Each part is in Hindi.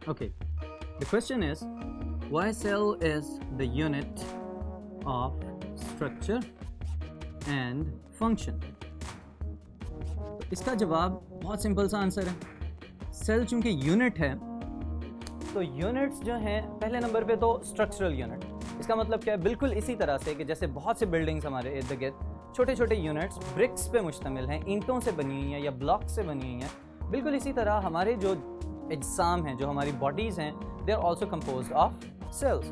Okay, the question is, why cell is the unit of structure and function? तो इसका जवाब बहुत सिंपल सा आंसर है। सेल चूंकि यूनिट है, तो यूनिट्स जो हैं पहले नंबर पे तो स्ट्रक्चरल यूनिट। इसका मतलब क्या है? बिल्कुल इसी तरह से कि जैसे बहुत से बिल्डिंग्स हमारे इर्द गिर्द छोटे छोटे यूनिट्स ब्रिक्स पे मुश्तमिल हैं, ईंटों से बनी हुई हैं या ब्लॉक से बनी हुई हैं, बिल्कुल इसी तरह हमारे जो अज्साम हैं, जो हमारी बॉडीज़ हैं, they are also composed of cells.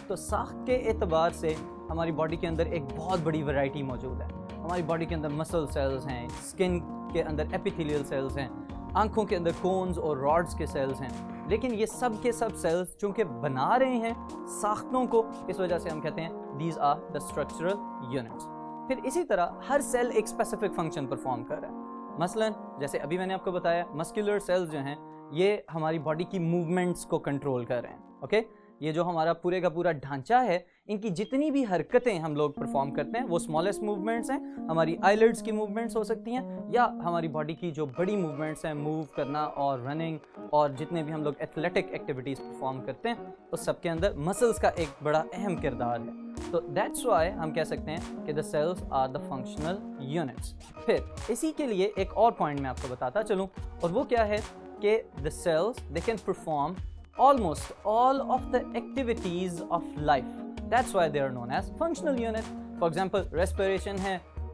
तो साख के एतबार से हमारी बॉडी के अंदर एक बहुत बड़ी वैरायटी मौजूद है। हमारी बॉडी के अंदर मसल सेल्स हैं, स्किन के अंदर एपिथेलियल सेल्स हैं, आंखों के अंदर कोन्स और रॉड्स के सेल्स हैं। लेकिन ये सब के सब सेल्स चूँकि बना रहे हैं साख्तों को, इस वजह से हम कहते हैं these are the structural units. फिर इसी तरह हर सेल एक स्पेसिफिक फंक्शन परफॉर्म कर रहा है। मसलन जैसे अभी मैंने आपको बताया, मस्कुलर सेल्स जो हैं ये हमारी बॉडी की मूवमेंट्स को कंट्रोल कर रहे हैं। ओके, ये जो हमारा पूरे का पूरा ढांचा है, इनकी जितनी भी हरकतें हम लोग परफॉर्म करते हैं वो स्मॉलेस्ट मूवमेंट्स हैं। हमारी आईलिड्स की मूवमेंट्स हो सकती हैं या हमारी बॉडी की जो बड़ी मूवमेंट्स हैं, मूव करना और रनिंग और जितने भी हम लोग एथलेटिक एक्टिविटीज़ परफॉर्म करते हैं, उस सब के अंदर मसल्स का एक बड़ा अहम किरदार है। तो दैट्स वाई हम कह सकते हैं कि the cells are the functional units. फिर इसी के लिए एक और पॉइंट मैं आपको बताता चलूँ, और वो क्या है कि the cells they can perform almost all of the activities of life. That's why they are known as functional unit. For example, respiration है,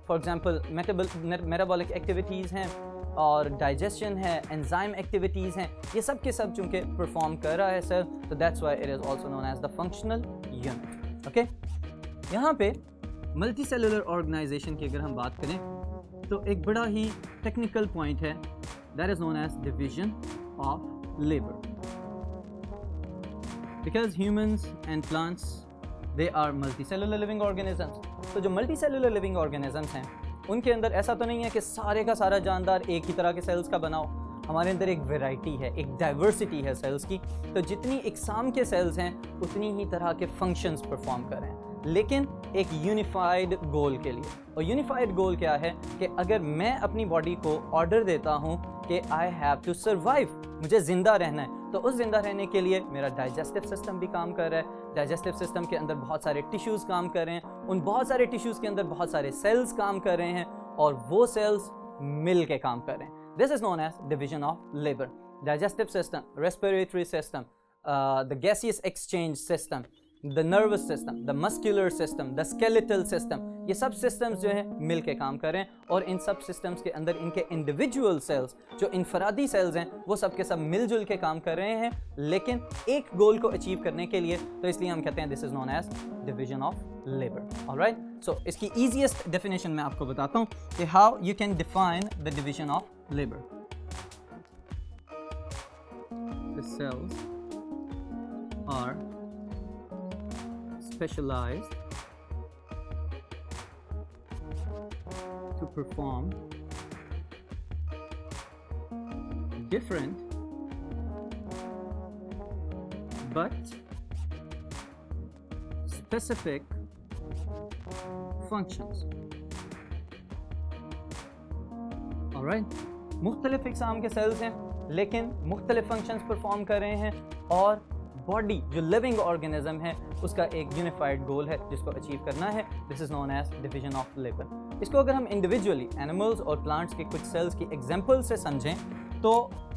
for example, metabolic activities हैं, और digestion है, enzyme activities हैं, ये सब के सब चूँकि perform कर रहा है cell, तो that's why it is also known as the functional unit. Okay? यहाँ पे multicellular organization की अगर हम बात करें तो एक बड़ा ही technical point है, that is known as division of labor. Because humans and plants, they are multicellular living organisms. तो जो multicellular living organisms हैं, उनके अंदर ऐसा तो नहीं है कि सारे का सारा जानदार एक ही तरह के सेल्स का बनाओ। हमारे अंदर एक वैरायटी है, एक डाइवर्सिटी है सेल्स की। तो जितनी इकसाम के सेल्स हैं, उतनी ही तरह के फंक्शंस परफॉर्म कर रहे हैं, लेकिन एक यूनिफाइड गोल के लिए। और यूनिफाइड गोल क्या है कि अगर मैं अपनी बॉडी को ऑर्डर देता हूँ कि आई हैव टू सर्वाइव, मुझे ज़िंदा रहना है, तो उस ज़िंदा रहने के लिए मेरा डाइजेस्टिव सिस्टम भी काम कर रहा है। डाइजेस्टिव सिस्टम के अंदर बहुत सारे टिश्यूज़ काम कर रहे हैं, उन बहुत सारे टिश्यूज़ के अंदर बहुत सारे सेल्स काम कर रहे हैं, और वो सेल्स मिल के काम कर रहे हैं। This is known as division of labour. Digestive system, respiratory system, the gaseous exchange system, the nervous system, the muscular system, the skeletal system, ये सब सिस्टम्स जो हैं मिल के काम कर रहे हैं। और इन सब सिस्टम्स के अंदर इनके इंडिविजुअल सेल्स, जो इनफरादी सेल्स हैं, वो सब के सब मिलजुल के काम कर रहे हैं, लेकिन एक गोल को अचीव करने के लिए। तो इसलिए हम कहते हैं this is known as division of labour. Alright, so इसकी ईजीएस्ट डेफिनेशन मैं आपको बताता हूँ कि how you can define the division of labour. The cells are specialized to perform different but specific functions. Alright, मुख्तलिफ इक़साम के सेल्स हैं, लेकिन मुख्तलिफ फंक्शंस परफॉर्म कर रहे हैं, और बॉडी जो लिविंग ऑर्गेनिज्म है उसका एक यूनिफाइड गोल है जिसको अचीव करना है। This is known as division of labour. इसको अगर हम इंडिविजुअली एनिमल्स और प्लांट्स के कुछ सेल्स की एग्जांपल से समझें तो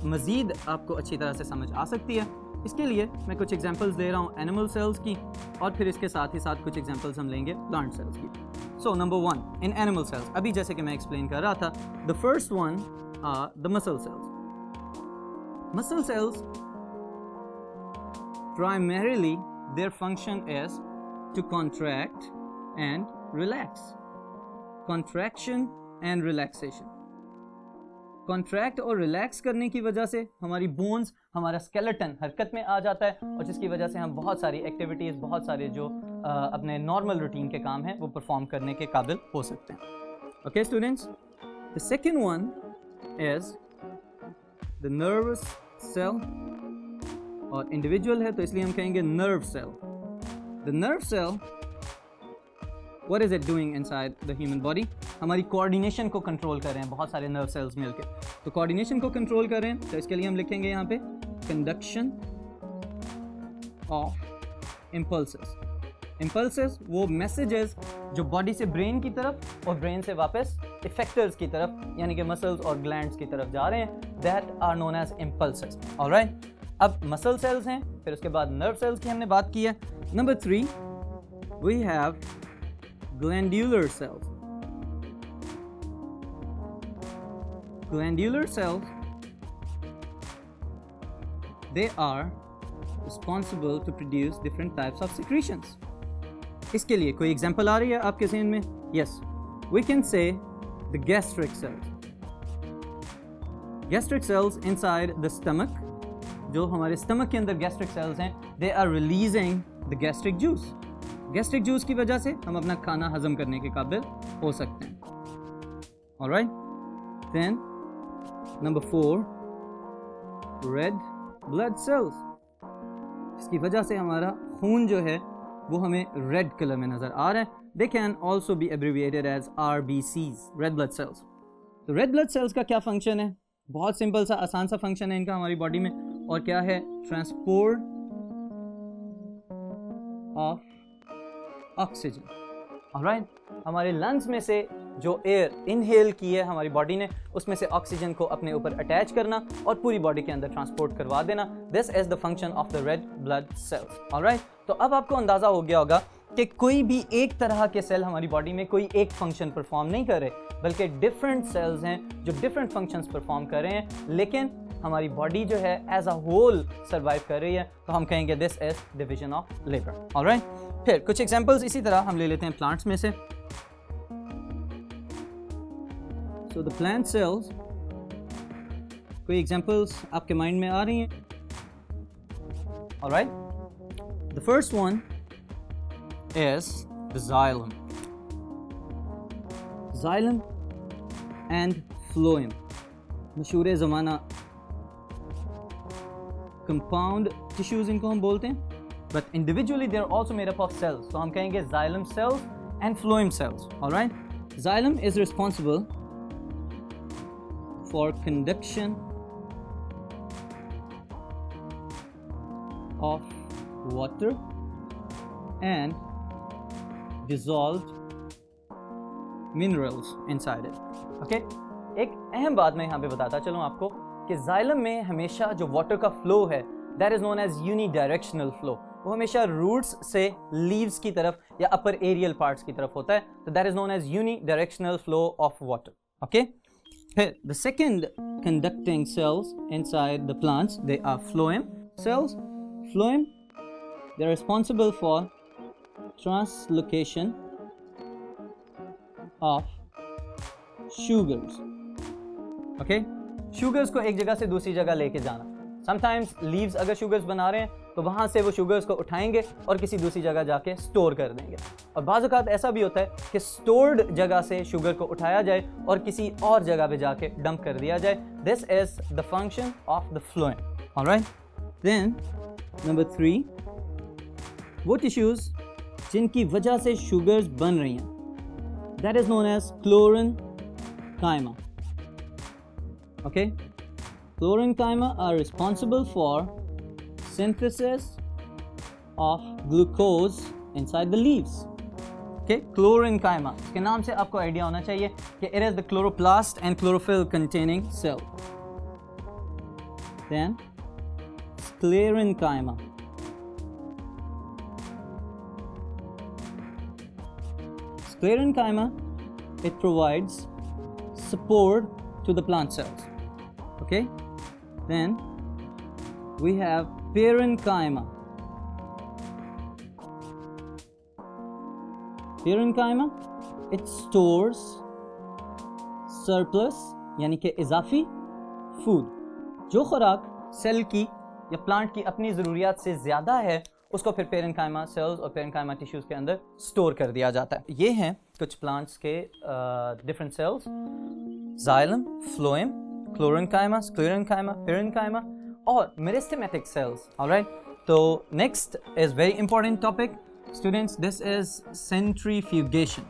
मज़ीद आपको अच्छी तरह से समझ आ सकती है। इसके लिए मैं कुछ एग्जांपल्स दे रहा हूँ एनिमल सेल्स की, और फिर इसके साथ ही साथ कुछ एग्जांपल्स हम लेंगे प्लांट सेल्स की। So number 1 in animal cells, अभी जैसे कि मैं एक्सप्लेन कर रहा था, the first one are the muscle cells. Muscle cells primarily their function is to contract and relax. Contraction and relaxation. Contract और relax करने की वजह से हमारी bones, हमारा skeleton हरकत में आ जाता है, और जिसकी वजह से हम बहुत सारी activities, बहुत सारे जो अपने normal routine के काम हैं वो perform करने के काबिल हो सकते हैं। Okay students, the second one is the nervous cell, और इंडिविजुअल है तो इसलिए हम कहेंगे nerve cell. The nerve cell, what is it doing inside the human body? हमारी कोऑर्डिनेशन को कंट्रोल कर रहे हैं बहुत सारे नर्व सेल्स मिलकर। तो कोऑर्डिनेशन को कंट्रोल कर रहे हैं, तो इसके लिए हम लिखेंगे यहाँ पे कंडक्शन ऑफ इम्पल्सेस। इम्पल्सेस वो मैसेजेस जो बॉडी से ब्रेन की तरफ और ब्रेन से वापस इफेक्टर्स की तरफ यानी कि मसल्स और ग्लैंड्स की तरफ जा रहे हैं, that are known as impulses. Alright, अब मसल सेल्स हैं, फिर उसके बाद नर्व सेल्स की हमने बात की है। Number 3 we have glandular cells. Glandular cells, they are responsible to produce different types of secretions. इसके लिए कोई एग्जांपल आ रही है आपके ज़हन में? Yes, we can say the gastric cells. Gastric cells inside the stomach, जो हमारे स्टमक के अंदर gastric cells हैं, they are releasing the gastric juice. Gastric juice की वजह से हम अपना खाना हजम करने के काबिल हो सकते हैं। Alright, then Number 4 red blood cells, इसकी वजह से हमारा खून जो है वो हमें रेड कलर में नज़र आ रहा है। They can also be abbreviated as RBCs, red blood cells. तो red blood cells का क्या फंक्शन है? बहुत सिंपल सा आसान सा फंक्शन है इनका हमारी बॉडी में, और क्या है? Transport of oxygen. ऑलराइट, हमारे लंग्स में से जो एयर इनहेल की है हमारी बॉडी ने, उसमें से ऑक्सीजन को अपने ऊपर अटैच करना और पूरी बॉडी के अंदर ट्रांसपोर्ट करवा देना। This is the function of the red blood cells. Alright, तो अब आपको अंदाज़ा हो गया होगा कि कोई भी एक तरह के सेल हमारी बॉडी में कोई एक फंक्शन परफॉर्म नहीं कर रहे, बल्कि डिफरेंट सेल्स हैं जो डिफरेंट फंक्शंस परफॉर्म कर रहे हैं, लेकिन हमारी बॉडी जो है एज अ होल सर्वाइव कर रही है, तो हम कहेंगे this is division of labour. Alright, फिर कुछ एग्जांपल्स इसी तरह हम ले लेते हैं प्लांट्स में से। So the plant cells, कोई एग्जांपल्स आपके माइंड में आ रही हैं? Alright, the first one is the xylem. Xylem and phloem, मशहूर ज़माना compound tissues इनको हम बोलते हैं, but individually they are also made up of cells. तो हम कहेंगे xylem cells and phloem cells. Alright, xylem is responsible for conduction of water and dissolved minerals inside it. Okay? एक अहम बात मैं यहाँ पे बताता चलूँ आपको कि जाइलम में हमेशा जो वाटर का फ्लो है that is known as unidirectional flow, वो हमेशा रूट्स से लीव्स की तरफ या अपर एरियल पार्ट्स की तरफ होता है, तो that is known as unidirectional flow of water. Okay? The second conducting cells inside the plants, they are phloem cells. Phloem, they are responsible for translocation of sugars. Okay? Sugars को एक जगह से दूसरी जगह लेके जाना। Sometimes leaves अगर sugars बना रहे हैं तो वहाँ से वो शुगर्स को उठाएंगे और किसी दूसरी जगह जाके स्टोर कर देंगे, और बाज़ औक़ात ऐसा भी होता है कि स्टोर्ड जगह से शुगर को उठाया जाए और किसी और जगह पे जाके डंप कर दिया जाए। This is the function of the phloem. Alright, then number 3 वो टिश्यूज़ जिनकी वजह से शुगर्स बन रही हैं, that is known as chlorenchyma. Okay, chlorenchyma are responsible for synthesis of glucose inside the leaves. Okay, chlorenchyma, इसके नाम से आपको आइडिया होना चाहिए कि it is the chloroplast and chlorophyll containing cell. Then sclerenchyma. Sclerenchyma, it provides support to the plant cells. Okay, then we have parenchyma. Parenchyma, it stores surplus यानी कि इजाफी फूड, जो खुराक सेल की या प्लांट की अपनी ज़रूरियात से ज़्यादा है उसको फिर पेरेन्काइमा सेल्स और पेरेन्काइमा टिश्यूज़ के अंदर स्टोर कर दिया जाता है। ये हैं कुछ प्लांट्स के different cells: xylem, phloem, क्लोरेन्काइमा, sclerenchyma, parenchyma और मेरिस्टेमेटिक सेल्स। ऑलराइट, तो next is very important topic students, this is centrifugation.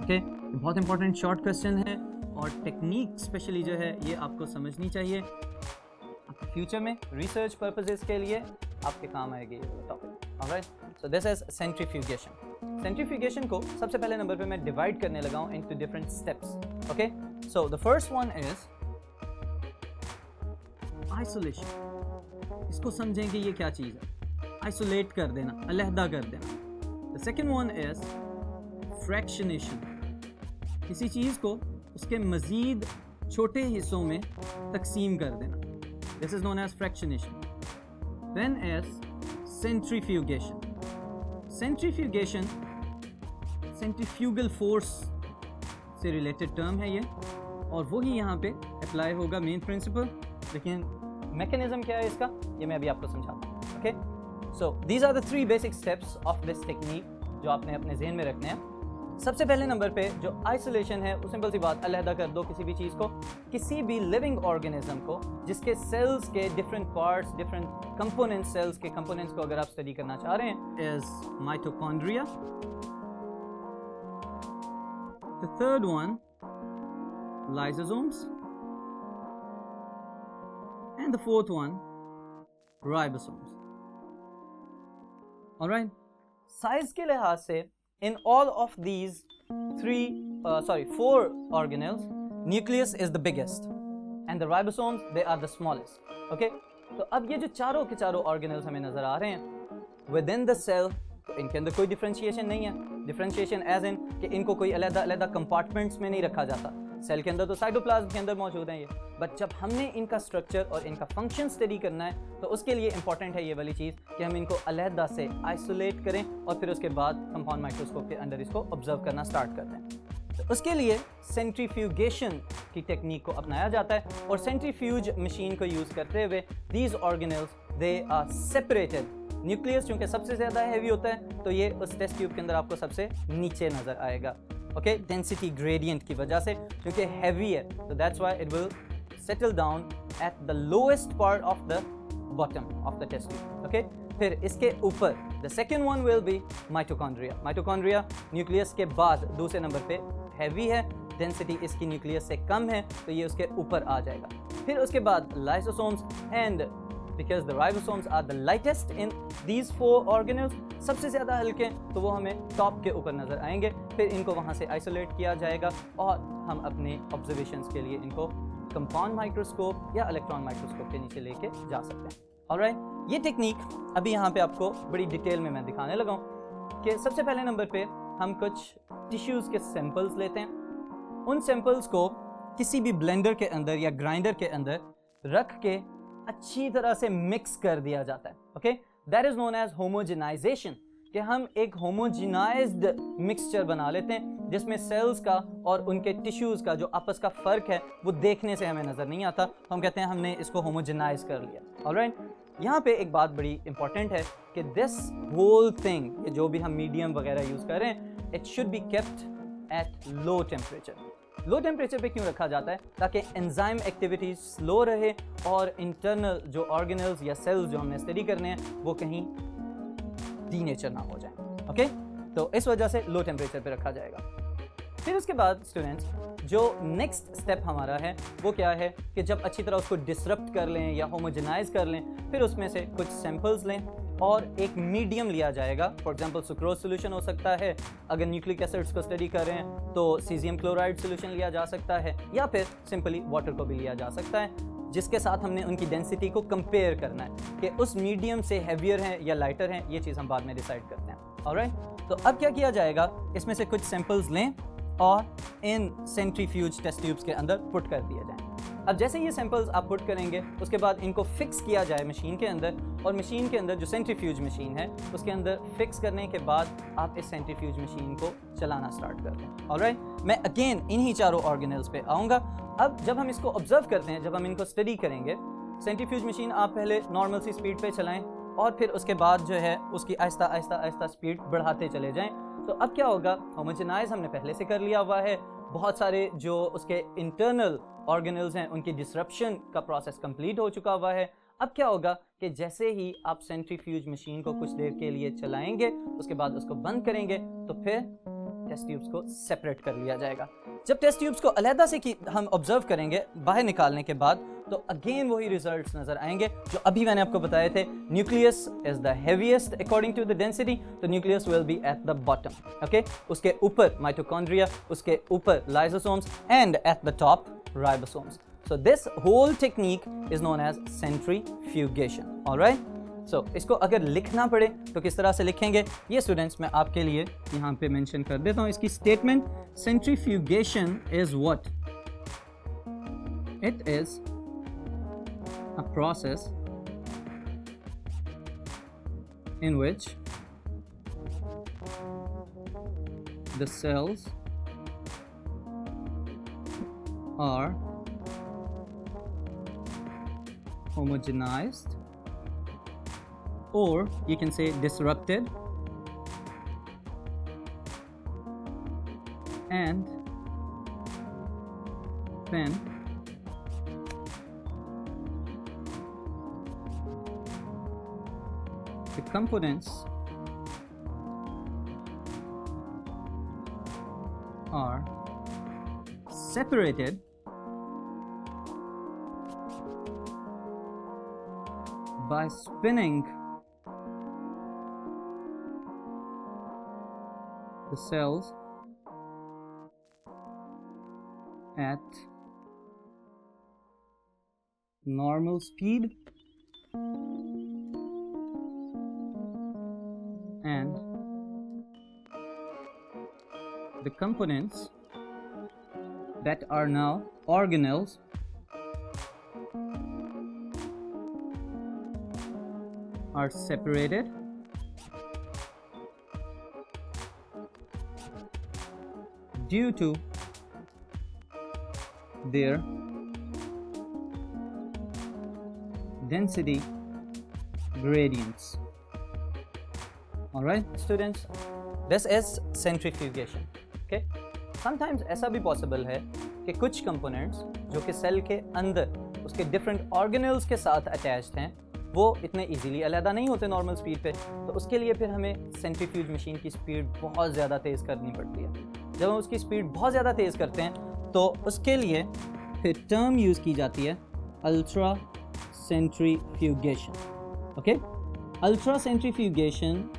Okay, बहुत इंपॉर्टेंट शॉर्ट क्वेश्चन है और टेक्निक स्पेशली जो है ये आपको समझनी चाहिए फ्यूचर में रिसर्च पर्पसेस के लिए। आपके काम आएगी ये topic. Alright, so this is centrifugation. Centrifugation को सबसे पहले नंबर पे मैं डिवाइड करने लगा हूँ into different steps. Okay, so the first one is isolation. इसको समझें कि ये क्या चीज़ है। आइसोलेट कर देना, अलहदा कर देना। The second one is fractionation. किसी चीज़ को उसके मज़ीद छोटे हिस्सों में तकसीम कर देना। This is known as fractionation. Then is centrifugation. Centrifugation centrifugal force से रिलेटेड टर्म है ये, और वही यहाँ पे अप्लाई होगा मेन प्रिंसिपल, लेकिन मैकेनिज्म क्या है इसका ये मैं अभी आपको समझाता हूँ। Okay, so these are the 3 basic steps of this technique जो आपने अपने जहन में रखने हैं। सबसे पहले नंबर पे जो आइसोलेशन है वो सिंपल सी बात, अलहदा कर दो किसी भी चीज़ को, किसी भी लिविंग ऑर्गेनिज्म को जिसके सेल्स के different parts, different components, cells के कंपोनेंट्स को अगर आप स्टडी करना चाह रहे हैं, is mitochondria. The third one lysosomes, and the fourth one ribosomes. Alright, size के लिहाज से in all of these 4 organelles, nucleus is the biggest and the ribosomes, they are the smallest. Okay, तो अब ये जो चारों के चारों organelles हमें नजर आ रहे हैं within the cell, तो इनके अंदर कोई डिफ्रेंशिएशन नहीं है। डिफ्रेंशिएशन एज इन कि इनको कोई अलग-अलग कंपार्टमेंट्स में नहीं रखा जाता। सेल के अंदर तो साइटोप्लाज्म के अंदर मौजूद हैं ये, बट जब हमने इनका स्ट्रक्चर और इनका फंक्शन स्टडी करना है तो उसके लिए इंपॉर्टेंट है ये वाली चीज़ कि हम इनको अलहदा से आइसोलेट करें और फिर उसके बाद कंपाउंड माइक्रोस्कोप के अंदर इसको ऑब्जर्व करना स्टार्ट कर दें। तो उसके लिए सेंट्रीफ्यूगेशन की टेक्निक को अपनाया जाता है, और सेंट्रीफ्यूज मशीन को यूज़ करते हुए these organelles they are separated. Nucleus चूँकि सबसे ज़्यादा हैवी होता है तो ये उस टेस्ट ट्यूब के अंदर आपको सबसे नीचे नज़र आएगा। ओके, डेंसिटी ग्रेडियंट की वजह से, क्योंकि हैवी है, तो that's why it will settle down at the lowest part of the bottom of the test tube. Okay, फिर इसके ऊपर the second one will be mitochondria. Mitochondria nucleus के बाद दूसरे नंबर पे हैवी है, डेंसिटी इसकी न्यूक्लियस से कम है, तो ये उसके ऊपर आ जाएगा। फिर उसके बाद lysosomes, and because the ribosomes are the lightest in these 4 organelles, सबसे ज़्यादा हल्के, तो वो हमें टॉप के ऊपर नज़र आएंगे। फिर इनको वहाँ से आइसोलेट किया जाएगा और हम अपने ऑब्जर्वेशंस के लिए इनको कंपाउंड माइक्रोस्कोप या इलेक्ट्रॉन माइक्रोस्कोप के नीचे लेके जा सकते हैं। ऑलराइट, ये टेक्निक अभी यहाँ पे आपको बड़ी डिटेल में मैं दिखाने लगा हूँ कि सबसे पहले नंबर पे हम कुछ टिश्यूज़ के सैंपल्स लेते हैं। उन सैंपल्स को किसी भी ब्लेंडर के अंदर या ग्राइंडर के अंदर रख के अच्छी तरह से मिक्स कर दिया जाता है। Okay, that is known as homogenization, कि हम एक होमोजेनाइज्ड मिक्सचर बना लेते हैं जिसमें सेल्स का और उनके टिश्यूज़ का जो आपस का फ़र्क है वो देखने से हमें नज़र नहीं आता, तो हम कहते हैं हमने इसको होमोजेनाइज कर लिया। ऑलराइट, यहाँ पे एक बात बड़ी इंपॉर्टेंट है कि दिस होल थिंग, जो भी हम मीडियम वगैरह यूज़ कर रहे हैं, it should be kept at low temperature. Low temperature पे क्यों रखा जाता है? ताकि एंजाइम एक्टिविटी स्लो रहे और इंटरनल जो ऑर्गेनल्स या सेल्स जो हमने स्टडी करने हैं वो कहीं डीनेचर ना हो जाए। ओके, तो इस वजह से लो टेम्परेचर पे रखा जाएगा। फिर उसके बाद स्टूडेंट्स, जो नेक्स्ट स्टेप हमारा है वो क्या है कि जब अच्छी तरह उसको डिसरप्ट कर लें या होमोजेनाइज कर लें, फिर उसमें से कुछ सैंपल्स लें और एक मीडियम लिया जाएगा। फॉर एग्जांपल सुक्रोज सोल्यूशन हो सकता है, अगर न्यूक्लिक एसिड्स को स्टडी कर रहे हैं तो सीजियम क्लोराइड सोल्यूशन लिया जा सकता है, या फिर सिंपली वाटर को भी लिया जा सकता है, जिसके साथ हमने उनकी डेंसिटी को कंपेयर करना है कि उस मीडियम से हैवियर है या लाइटर है। ये चीज़ हम बाद में डिसाइड करते हैं। ऑलराइट, तो अब क्या किया जाएगा, इसमें से कुछ सैंपल्स लें और इन सेंट्रीफ्यूज टेस्ट ट्यूब्स के अंदर पुट कर दिया जाए। अब जैसे ये सैंपल्स आप पुट करेंगे उसके बाद इनको फिक्स किया जाए मशीन के अंदर, और मशीन के अंदर जो सेंट्रीफ्यूज मशीन है उसके अंदर फिक्स करने के बाद आप इस सेंट्रीफ्यूज मशीन को चलाना स्टार्ट कर दें। ऑलराइट, मैं अगेन इन्हीं चारों ऑर्गेनल्स पे आऊँगा। अब जब हम इसको ऑब्जर्व करते हैं, जब हम इनको स्टडी करेंगे, सेंट्रीफ्यूज मशीन आप पहले नॉर्मल सी स्पीड पे चलाएं और फिर उसके बाद जो है उसकी आहिस्ता आहिस्ता आहिस्ता स्पीड बढ़ाते चले जाएं। तो अब क्या होगा, होमोजेनाइज हमने पहले से कर लिया हुआ है, बहुत सारे जो उसके इंटरनल ऑर्गेनल्स हैं उनकी डिसरप्शन का प्रोसेस कंप्लीट हो चुका हुआ है। अब क्या होगा कि जैसे ही आप सेंट्रीफ्यूज मशीन को कुछ देर के लिए चलाएंगे, उसके बाद उसको बंद करेंगे, तो फिर टेस्ट ट्यूब्स को सेपरेट कर लिया जाएगा। जब टेस्ट ट्यूब्स को अलहदा से हम ऑब्जर्व करेंगे बाहर निकालने के बाद, तो अगेन वही रिजल्ट्स नजर आएंगे जो अभी मैंने आपको बताए थे. Nucleus is the heaviest according to the density, तो nucleus will be at the bottom. Okay, उसके ऊपर माइटोकॉन्ड्रिया, उसके ऊपर lysosomes and at the top ribosomes. So this whole technique is known as centrifugation. All right? So इसको अगर लिखना पड़े तो किस तरह से लिखेंगे, ये स्टूडेंट्स मैं आपके लिए यहाँ पे मेंशन कर देता हूँ इसकी statement. Centrifugation is what? It is a process in which the cells are homogenized, or you can say disrupted, and then the components are separated by spinning the cells at normal speed and the components that are now organelles are separated due to their density gradients. All right, students, this is centrifugation. Okay, sometimes ऐसा भी possible है कि कुछ components जो कि सेल के अंदर उसके different organelles के साथ attached हैं वो इतने इजीली अलहदा नहीं होते नॉर्मल स्पीड पे, तो उसके लिए फिर हमें सेंट्रीफ्यूज मशीन की स्पीड बहुत ज़्यादा तेज़ करनी पड़ती है. जब हम उसकी स्पीड बहुत ज़्यादा तेज़ करते हैं तो उसके लिए फिर टर्म यूज़ की जाती है ultra centrifugation. Okay, ultra centrifugation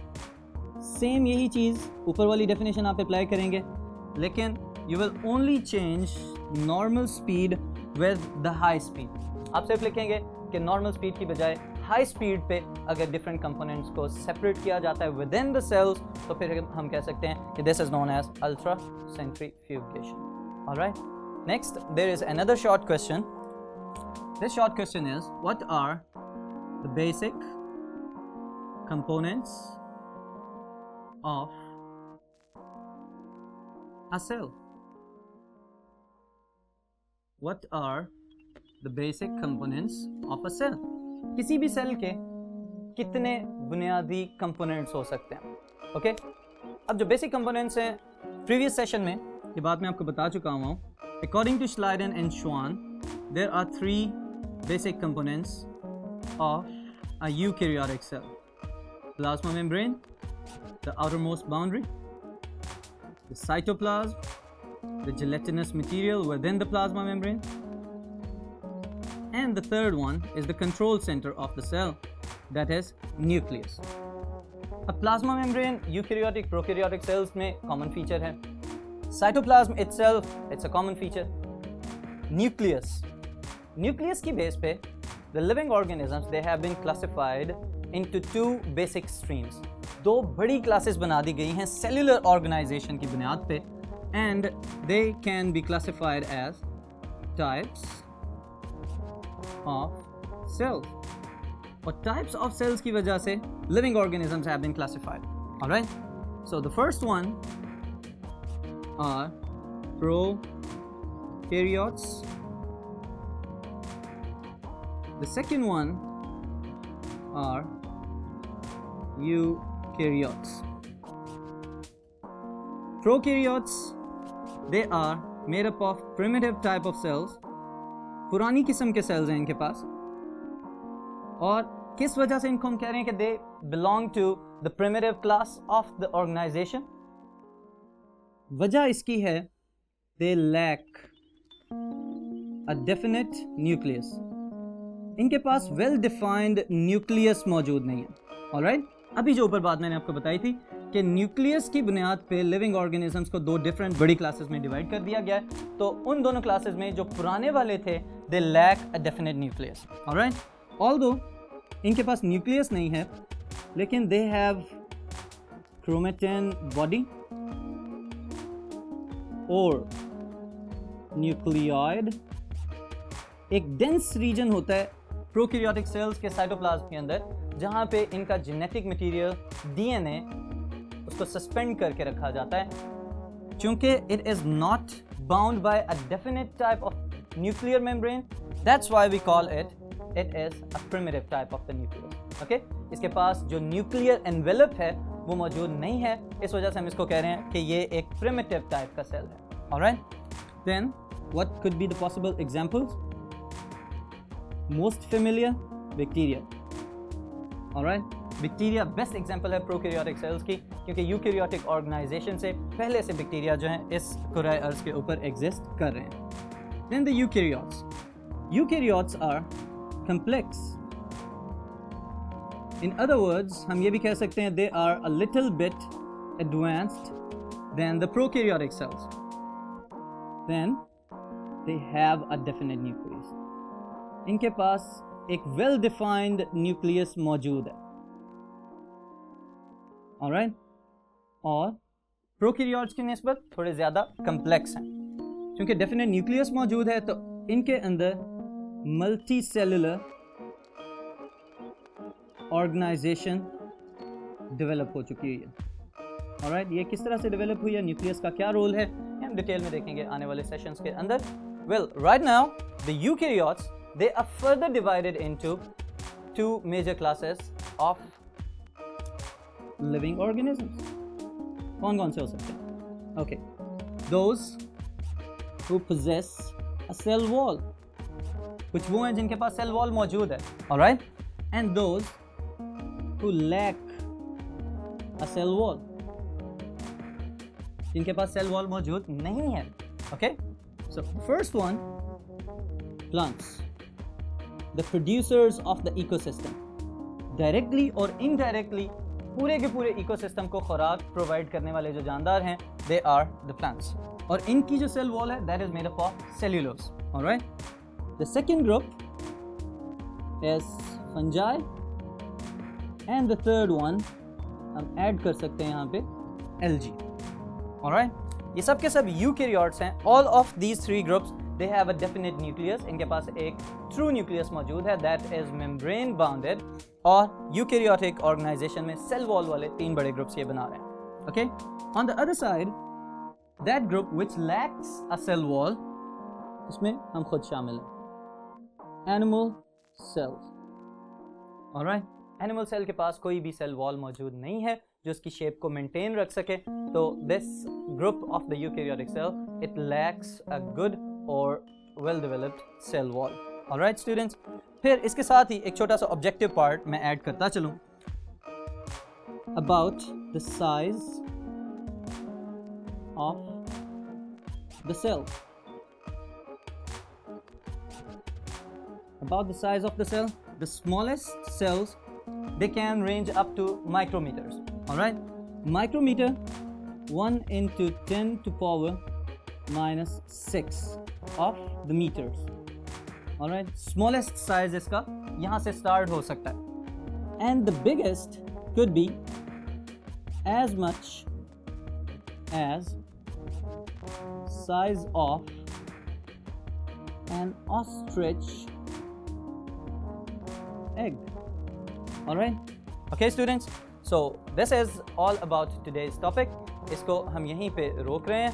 same यही चीज़ ऊपर वाली डेफिनेशन आप अप्लाई करेंगे, लेकिन you will only change normal speed with the high speed. आप सिर्फ लिखेंगे कि नॉर्मल स्पीड की बजाय हाई स्पीड पे अगर डिफरेंट कंपोनेंट्स को सेपरेट किया जाता है विद इन द सेल्स, तो फिर हम कह सकते हैं कि this is known as ultra centrifugation. Alright, next there is another short question. This short question is what are the basic components of a cell. What are the basic components of a cell? किसी भी सेल के कितने बुनियादी कंपोनेंट्स हो सकते हैं. ओके, अब जो बेसिक कंपोनेंट्स हैं प्रीवियस सेशन में ये बात मैं आपको बता चुका हूँ. According to Schleiden and Schwann there are 3 basic components of a eukaryotic cell. Plasma membrane, the outermost boundary, the cytoplasm, the gelatinous material within the plasma membrane, and the third one is the control center of the cell, that is nucleus. A plasma membrane eukaryotic prokaryotic cells में common feature है. Cytoplasm itself, it's a common feature. Nucleus की base पे the living organisms they have been classified into 2 basic streams. 2 बड़ी classes बना दी गई हैं cellular organization की बुनियाद पे, and they can be classified as types of cells. और types of cells की वजह से living organisms have been classified. All right, so the first one are prokaryotes. The second one are eukaryotes. Prokaryotes, they are made up of primitive type of cells. पुरानी किस्म के सेल्स हैं इनके पास, और किस वजह से इनको हम कह रहे हैं कि they belong to the primitive class of the organization? वजह इसकी है they lack a definite nucleus. इनके पास वेल डिफाइंड न्यूक्लियस मौजूद नहीं है. ऑलराइट, अभी जो ऊपर बात मैंने आपको बताई थी कि न्यूक्लियस की बुनियाद पे लिविंग ऑर्गेनिजम्स को दो डिफरेंट बड़ी क्लासेस में डिवाइड कर दिया गया है. तो उन दोनों क्लासेस में जो पुराने वाले थे they lack a definite nucleus. Alright, although इनके पास न्यूक्लियस नहीं है लेकिन दे हैव क्रोमेटिन बॉडी और न्यूक्लियोइड. एक डेंस रीजन होता है प्रोकैरियोटिक सेल्स के साइटोप्लाज्म के अंदर जहां पे इनका जेनेटिक मटेरियल डीएनए उसको सस्पेंड करके रखा जाता है. चूंकि it is not bound by a definite type of nuclear membrane, that's why we call it is a primitive type of the nucleus. Okay, इसके पास जो न्यूक्लियर एनवेलप है वो मौजूद नहीं है, इस वजह से हम इसको कह रहे हैं कि ये एक प्रिमिटिव टाइप का सेल है. Alright, then what could be the possible examples? Most familiar, bacteria. Alright, bacteria best example है प्रोकैरियोटिक सेल्स की, क्योंकि यूकैरियोटिक ऑर्गेनाइजेशन से पहले से बैक्टीरिया जो हैं इस कुराए अर्ज के ऊपर एग्जिस्ट कर रहे हैं. Then the eukaryotes. Eukaryotes are complex. In other words, हम ये भी कह सकते हैं they are a little bit advanced than the prokaryotic cells. Then they have a definite nucleus. इनके पास एक well defined nucleus मौजूद है. Alright? और prokaryotes की निस्बत थोड़े ज़्यादा complex हैं. क्योंकि definite nucleus मौजूद है तो इनके अंदर मल्टी सेलुलर ऑर्गेनाइजेशन डेवलप हो चुकी है. ऑलराइट, ये किस तरह से डेवलप हुई है, न्यूक्लियस का क्या रोल है, हम डिटेल में देखेंगे आने वाले सेशंस के अंदर. Well, right now the eukaryotes they are further divided into two major classes of living organisms. कौन कौन से हो सकते हैं? Okay, those who possess a cell wall, कुछ वो हैं जिनके पास सेल वॉल मौजूद है. Alright, and those who lack a cell wall, जिनके पास सेल वॉल मौजूद नहीं है. Okay, so first one, plants, the producers of the ecosystem. Directly और इनडायरेक्टली पूरे के पूरे इकोसिस्टम को खुराक प्रोवाइड करने वाले जो जानदार हैं दे आर द प्लांट्स. और इनकी जो सेल वॉल है that is made up of cellulose. Alright, the second group is fungi and the third one हम ऐड कर सकते हैं यहाँ पे algae. Alright, ये सब के सब यूकैरियोट्स हैं. All of these three groups they have a definite nucleus. इनके पास एक true nucleus मौजूद है that is membrane bounded. और यूकैरियोटिक ऑर्गेनाइजेशन में सेल वॉल वाले तीन बड़े ग्रुप्स ये बना रहे हैं. Okay, on the other side that group which lacks a cell wall, इसमें हम खुद शामिल हैं. Animal cells. Alright, animal cell के पास कोई भी सेल वॉल मौजूद नहीं है जो उसकी शेप को मेंटेन रख सके. तो this group of the eukaryotic cell it lacks a good और well developed cell wall. Alright students, फिर इसके साथ ही एक छोटा सा ऑब्जेक्टिव पार्ट मैं ऐड करता चलूं about the size of the cell. About the size of the cell, the smallest cells they can range up to micrometers. All right, micrometer 1 into 10 to power minus 6 of the meters. All right, smallest size इसका यहाँ से start हो सकता है, and the biggest could be as much as size of an ostrich egg. All right, okay students, so this is all about today's topic. इसको हम यहीं पे रोक रहे हैं.